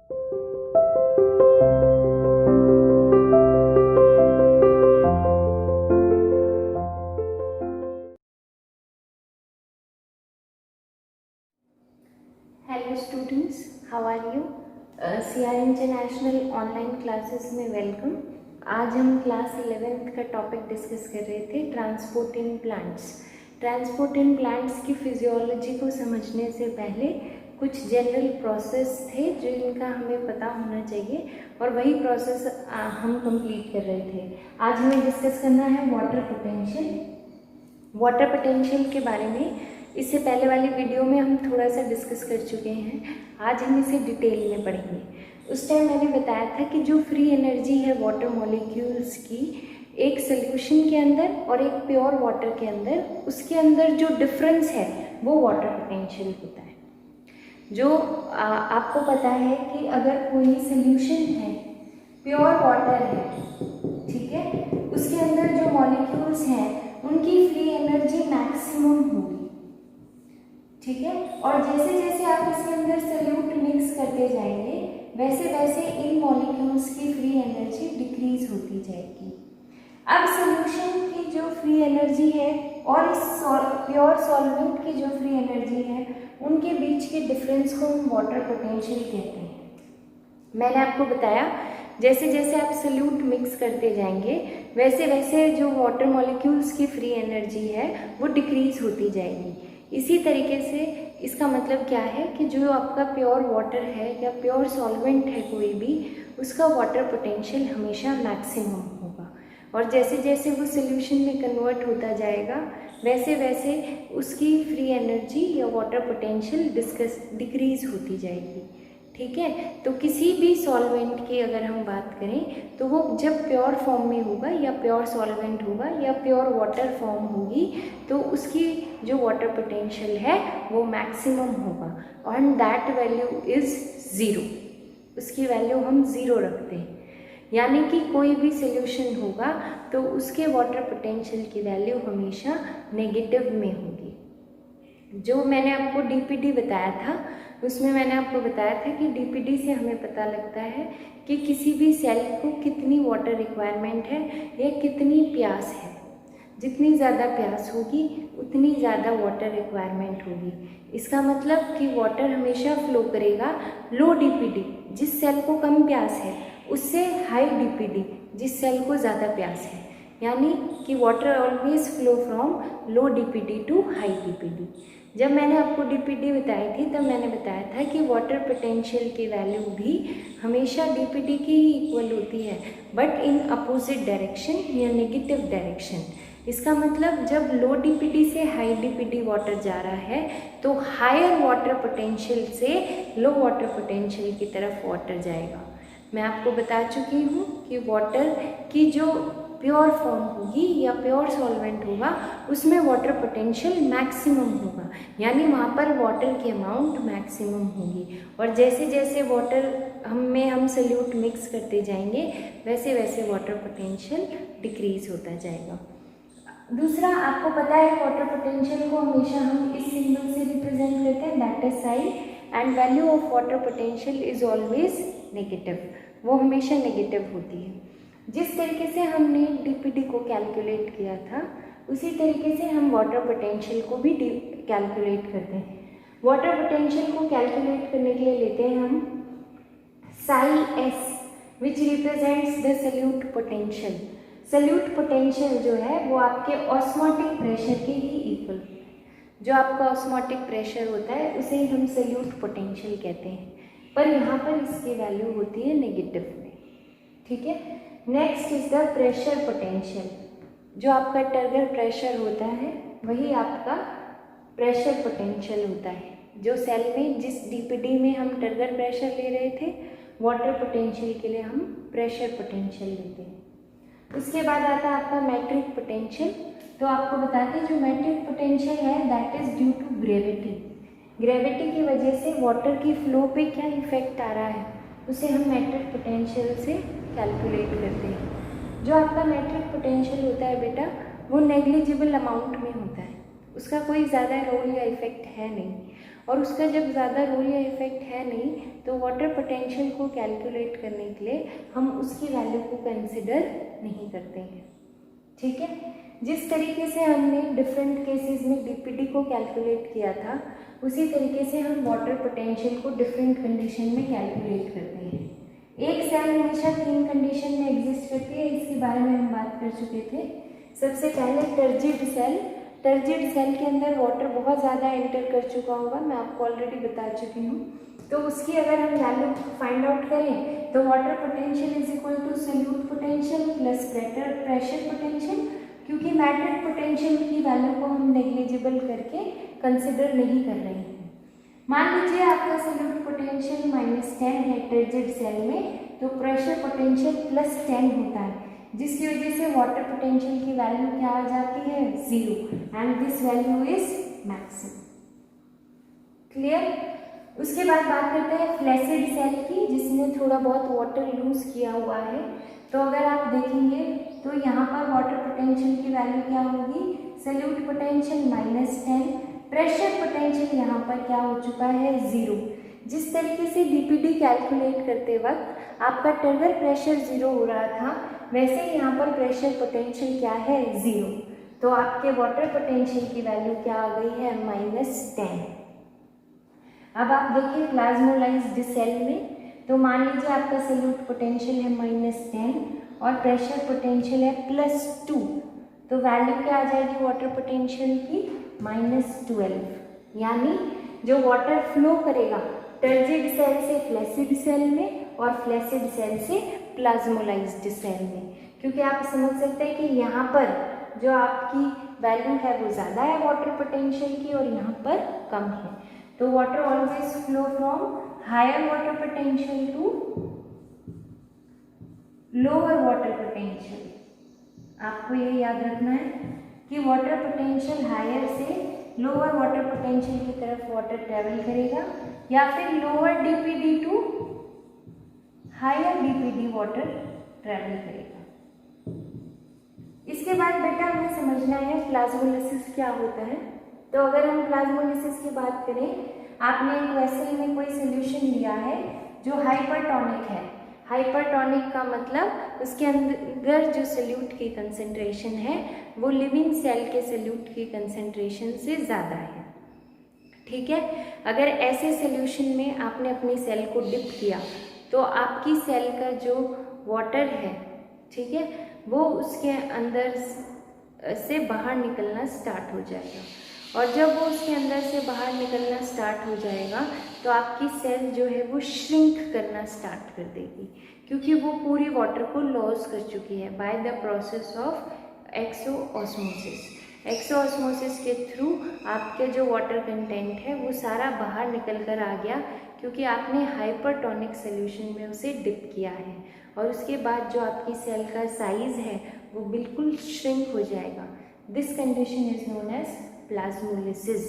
Hello students, how are you? CR international online classes में welcome. आज हम class 11th का टॉपिक डिस्कस कर रहे थे, transport in plants. Transport in plants की फिजियोलॉजी को समझने से पहले कुछ जनरल प्रोसेस थे जिनका हमें पता होना चाहिए, और वही प्रोसेस हम कंप्लीट कर रहे थे। आज हमें डिस्कस करना है वाटर पोटेंशियल। वाटर पोटेंशियल के बारे में इससे पहले वाली वीडियो में हम थोड़ा सा डिस्कस कर चुके हैं। आज हम इसे डिटेल में पढ़ेंगे। उस टाइम मैंने बताया था कि जो फ्री एनर्जी है वाटर मॉलिक्यूल्स की, एक सॉल्यूशन के अंदर और एक प्योर वाटर के अंदर, उसके अंदर जो डिफरेंस है वो वाटर पोटेंशियल होता है। जो आपको पता है कि अगर कोई सॉल्यूशन है, प्योर वाटर है, ठीक है, उसके अंदर जो मॉलिक्यूल्स हैं उनकी फ्री एनर्जी मैक्सिमम होगी, ठीक है। और जैसे जैसे आप इसके अंदर सॉल्यूट मिक्स करते जाएंगे वैसे वैसे इन मॉलिक्यूल्स की फ्री एनर्जी डिक्रीज होती जाएगी। अब सॉल्यूशन की जो फ्री एनर्जी है और इस प्योर सॉल्वेंट की जो फ्री एनर्जी है, उनके बीच के डिफरेंस को हम वाटर पोटेंशियल कहते हैं। मैंने आपको बताया जैसे जैसे आप सॉल्यूट मिक्स करते जाएंगे वैसे वैसे जो वाटर मॉलिक्यूल्स की फ्री एनर्जी है वो डिक्रीज होती जाएगी। इसी तरीके से इसका मतलब क्या है कि जो आपका प्योर वाटर है या प्योर सॉल्वेंट है कोई भी, उसका वाटर पोटेंशियल हमेशा मैक्सिमम होगा, और जैसे जैसे वो सॉल्यूशन में कन्वर्ट होता जाएगा वैसे वैसे उसकी फ्री एनर्जी या वाटर पोटेंशियल डिक्रीज होती जाएगी, ठीक है। तो किसी भी सॉल्वेंट की अगर हम बात करें तो वो जब प्योर फॉर्म में होगा या प्योर सॉल्वेंट होगा या प्योर वाटर फॉर्म होगी तो उसकी जो वाटर पोटेंशियल है वो मैक्सिमम होगा, और दैट वैल्यू इज़ ज़ीरो। उसकी वैल्यू हम ज़ीरो रखते हैं, यानी कि कोई भी सॉल्यूशन होगा तो उसके वाटर पोटेंशियल की वैल्यू हमेशा नेगेटिव में होगी। जो मैंने आपको डीपीडी बताया था उसमें मैंने आपको बताया था कि डीपीडी से हमें पता लगता है कि किसी भी सेल को कितनी वाटर रिक्वायरमेंट है या कितनी प्यास है। जितनी ज़्यादा प्यास होगी उतनी ज़्यादा वाटर रिक्वायरमेंट होगी। इसका मतलब कि वाटर हमेशा फ्लो करेगा लो डीपीडी जिस सेल को कम प्यास है, उससे हाई डीपीडी जिस सेल को ज़्यादा प्यास है, यानी कि water always flow from low DPD to high DPD. जब मैंने आपको डीपीडी बताई थी तब मैंने बताया था कि वाटर पोटेंशियल की वैल्यू भी हमेशा डीपीडी की ही इक्वल होती है, बट इन अपोजिट डायरेक्शन या नेगेटिव डायरेक्शन। इसका मतलब जब लो डीपीडी से हाई डीपीडी वाटर जा रहा है तो हायर वाटर पोटेंशियल से लो वाटर पोटेंशियल की तरफ वाटर जाएगा। मैं आपको बता चुकी हूँ कि वाटर की जो प्योर फॉर्म होगी या प्योर सॉल्वेंट होगा उसमें वाटर पोटेंशियल मैक्सिमम होगा, यानी वहाँ पर वाटर की अमाउंट मैक्सिमम होगी, और जैसे जैसे वाटर हम सॉल्यूट मिक्स करते जाएंगे वैसे वैसे वाटर पोटेंशियल डिक्रीज होता जाएगा। दूसरा, आपको पता है वाटर पोटेंशियल को हमेशा हम इस सिंबल से रिप्रेजेंट करते हैं, that is Sai, and value of water potential is always negative. वो हमेशा नेगेटिव होती है। जिस तरीके से हमने डीपीडी को कैलकुलेट किया था उसी तरीके से हम वाटर पोटेंशियल को भी कैलकुलेट करते हैं। वाटर पोटेंशियल को कैलकुलेट करने के लिए लेते हैं हम Sai S, which represents the solute potential. Solute potential जो है वो आपके ऑस्मोटिक प्रेशर के ही इक्वल है। जो आपका ऑस्मोटिक प्रेशर होता है उसे ही हम सॉल्यूट पोटेंशियल कहते हैं, पर यहाँ पर इसकी वैल्यू होती है नेगेटिव में, ठीक है। Next is the pressure potential. जो आपका टर्गर प्रेशर होता है वही आपका प्रेशर पोटेंशियल होता है। जो सेल में जिस डीपीडी में हम टर्गर प्रेशर ले रहे थे, वाटर पोटेंशियल के लिए हम प्रेशर पोटेंशियल लेते हैं। उसके बाद आता है आपका मैट्रिक पोटेंशियल। तो आपको बताते हैं जो मैट्रिक पोटेंशियल है that is due to gravity. Gravity की वजह से वाटर की फ्लो पे क्या इफेक्ट आ रहा है उसे हम मैट्रिक पोटेंशियल से कैलकुलेट करते हैं। जो आपका मैट्रिक पोटेंशियल होता है बेटा वो नेग्लिजिबल अमाउंट में होता है, उसका कोई ज़्यादा रोल या इफेक्ट है नहीं, और उसका जब ज़्यादा रोल या इफेक्ट है नहीं, तो वाटर पोटेंशियल को कैलकुलेट करने के लिए हम उसकी वैल्यू को कंसिडर नहीं करते हैं। ठीक है, जिस तरीके से हमने डिफरेंट केसेस में डीपीडी को कैलकुलेट किया था, उसी तरीके से हम वाटर पोटेंशियल को डिफरेंट कंडीशन में कैलकुलेट करते हैं। एक सेल हमेशा 3 कंडीशन में एग्जिस्ट करती है, इसके बारे में हम बात कर चुके थे। सबसे पहले टर्जिड सेल। टर्जिड सेल के अंदर वाटर बहुत ज़्यादा एंटर कर चुका होगा, मैं आपको ऑलरेडी बता चुकी हूँ। तो उसकी अगर हम वैल्यू फाइंड आउट करें तो water potential is equal to solute potential plus pressure potential, क्योंकि मैट्रिक पोटेंशियल की वैल्यू को हम नेग्लिजिबल करके कंसिडर नहीं कर रहे हैं। मान लीजिए आपका सोल्यूट पोटेंशियल -10 है टर्जिड सेल में, तो प्रेशर पोटेंशियल +10 होता है, जिसकी वजह से वाटर पोटेंशियल की वैल्यू क्या आ जाती है, 0, and this value is maximum. Clear. उसके बाद बात करते हैं फ्लैसिड सेल की, जिसने थोड़ा बहुत वाटर लूज किया हुआ है। तो अगर आप देखेंगे तो यहाँ पर वाटर पोटेंशियल की वैल्यू क्या होगी, सोल्यूट पोटेंशियल -10, प्रेशर पोटेंशियल यहाँ पर क्या हो चुका है, 0। जिस तरीके से डीपीडी कैलकुलेट करते वक्त आपका टर्गर प्रेशर 0 हो रहा था, वैसे ही यहाँ पर प्रेशर पोटेंशियल क्या है, 0। तो आपके वाटर पोटेंशियल की वैल्यू क्या आ गई है, -10। अब आप देखिए प्लाज्मोलाइज्ड सेल में, तो मान लीजिए आपका सोल्यूट पोटेंशियल है -10 और प्रेशर पोटेंशियल है +2, तो वैल्यू क्या आ जाएगी वाटर पोटेंशियल की, -12। यानी जो वाटर फ्लो करेगा टर्जिड सेल से फ्लैसिड सेल में और फ्लैसिड सेल से प्लाज्मोलाइज्ड सेल में, क्योंकि आप समझ सकते हैं कि यहाँ पर जो आपकी वैल्यू है वो ज़्यादा है वाटर पोटेंशियल की और यहाँ पर कम है। तो water always flow from higher water potential to lower water potential. आपको ये याद रखना है कि वाटर पोटेंशियल हायर से लोअर वाटर पोटेंशियल की तरफ वाटर ट्रेवल करेगा, या फिर lower DPD to higher DPD water travel करेगा। इसके बाद बेटा हमें समझना है प्लाज्मोलिसिस क्या होता है। तो अगर हम प्लाज्मोलिसिस की बात करें, आपने एक वेसल में कोई सोल्यूशन लिया है जो हाइपरटोनिक है। हाइपरटोनिक का मतलब उसके अंदर जो सोल्यूट की कंसंट्रेशन है वो लिविंग सेल के सोल्यूट की कंसंट्रेशन से ज़्यादा है। ठीक है, अगर ऐसे सोल्यूशन में आपने अपनी सेल को डिप किया तो आपकी सेल का जो वाटर है, ठीक है, वो उसके अंदर से बाहर निकलना स्टार्ट हो जाएगा, और जब वो उसके अंदर से बाहर निकलना स्टार्ट हो जाएगा तो आपकी सेल जो है वो श्रिंक करना स्टार्ट कर देगी, क्योंकि वो पूरी वाटर को लॉस कर चुकी है बाय द प्रोसेस ऑफ एक्सोऑस्मोसिस। एक्सोऑस्मोसिस के थ्रू आपके जो वाटर कंटेंट है वो सारा बाहर निकल कर आ गया, क्योंकि आपने हाइपरटोनिक सोल्यूशन में उसे डिप किया है, और उसके बाद जो आपकी सेल का साइज है वो बिल्कुल श्रिंक हो जाएगा। This condition is known as plasmolysis.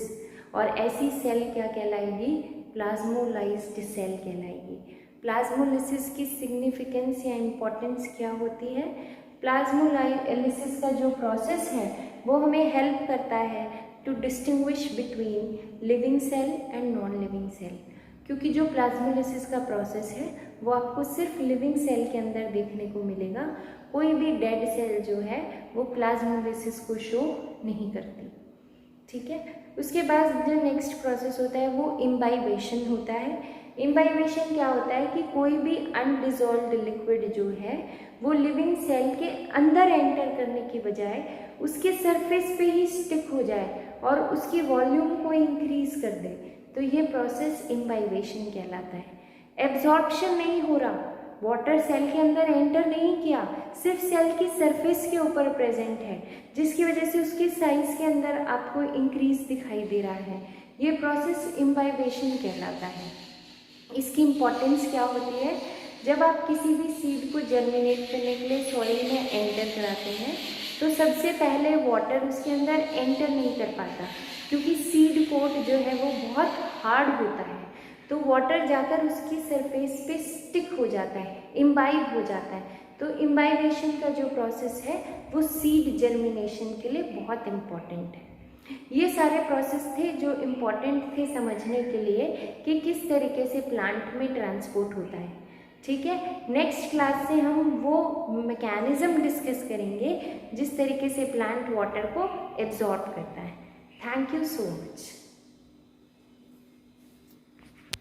और ऐसी सेल क्या कहलाएगी, प्लाज्मोलाइज्ड सेल कहलाएगी। प्लाज्मोलिसिस की सिग्निफिकेंस या इम्पोर्टेंस क्या होती है, प्लाज्मोलाइसिस का जो प्रोसेस है वो हमें हेल्प करता है to distinguish between living cell and non living cell, क्योंकि जो प्लाज्मोलिसिस का प्रोसेस है वो आपको सिर्फ लिविंग सेल के अंदर देखने को मिलेगा। कोई भी डेड सेल जो है वो प्लाज्मोलिसिस को शो नहीं करती। ठीक है, उसके बाद जो नेक्स्ट प्रोसेस होता है वो इम्बाइवेशन होता है। इम्बाइवेशन क्या होता है कि कोई भी अनडिजॉल्व्ड लिक्विड जो है वो लिविंग सेल के अंदर एंटर करने की बजाय उसके सरफेस पे ही स्टिक हो जाए और उसकी वॉल्यूम को इंक्रीज कर दे, तो ये प्रोसेस इम्बाइवेशन कहलाता है। एब्जॉर्प्शन नहीं हो रहा, वाटर सेल के अंदर एंटर नहीं किया, सिर्फ सेल की सरफेस के ऊपर प्रेजेंट है, जिसकी वजह से उसके साइज के अंदर आपको इंक्रीज दिखाई दे रहा है, ये प्रोसेस इम्बाइवेशन कहलाता है। इसकी इम्पोर्टेंस क्या होती है, जब आप किसी भी सीड को जर्मिनेट करने के लिए सॉइल में एंटर कराते हैं तो सबसे पहले वाटर उसके अंदर एंटर नहीं कर पाता, क्योंकि सीड कोट जो है वो बहुत हार्ड होता है, तो वाटर जाकर उसकी सरफेस पे स्टिक हो जाता है, इम्बाइब हो जाता है। तो इम्बाइवेशन का जो प्रोसेस है वो सीड जर्मिनेशन के लिए बहुत इम्पॉर्टेंट है। ये सारे प्रोसेस थे जो इम्पोर्टेंट थे समझने के लिए कि किस तरीके से प्लांट में ट्रांसपोर्ट होता है। ठीक है, नेक्स्ट क्लास से हम वो मैकेनिज्म डिस्कस करेंगे जिस तरीके से प्लांट वाटर को एब्जॉर्ब करता है। Thank you so much.